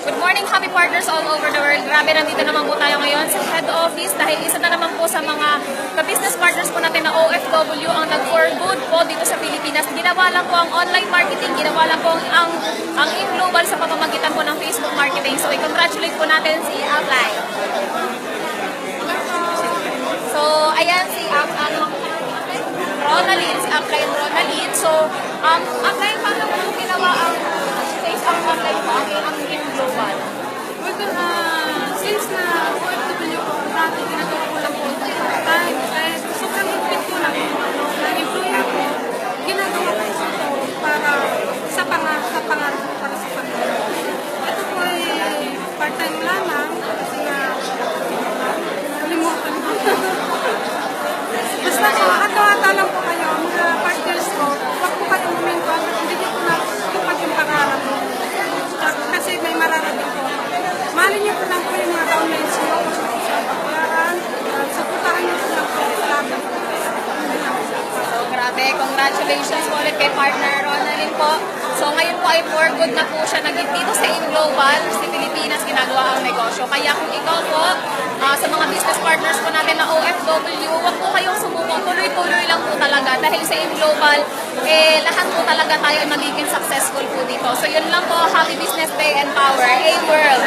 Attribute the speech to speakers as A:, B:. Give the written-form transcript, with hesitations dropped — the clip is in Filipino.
A: Good morning, happy partners all over the world. Grabe, nandito naman po tayo ngayon sa head office dahil isa na naman po sa mga business partners po natin na OFW ang nag-for good po dito sa Pilipinas. Ginawa lang po ang online marketing, ginawa lang po ang in-global sa pamamagitan po ng Facebook marketing. So, i-congratulate po natin si Apply. So, ayan si Ronaldin, si Apply and Ronaldin. So, Apply, paano po ginawa ang online po, ang in-global?
B: Since na OFW ko, dati ginagawa ko lang po kahit sobrang higpit ko lang ng employer ko, ginagawa ko ito para sa pangarap ko, para sa pamilya. Ito po ay part-time lamang kasi nga nalimutan ko. Basta hata-hata lang po kayo, mga partners ko, huwag po kayong huminto hanggang hindi niyo po natupad yung pangarap mo. Kasi may mararating po. Mahalin niyo po lang po yung mga downlines niyo sa paglaran. Supportahan niyo po lang po laban.
A: So, grabe. Congratulations po ulit kay partner Ronaldin po. So, ngayon po ay for good na po siya dito sa In-Global, sa Pilipinas, ginagawa ang negosyo. Kaya kung ikaw po, sa mga business partners po natin na OFW, huwag po kayong sumubok. Tuloy-tuloy lang po talaga. Dahil sa In-Global, lahat po talaga tayo ay magiging successful po dito. So, yun lang po. Happy Business Day and Power. A-World!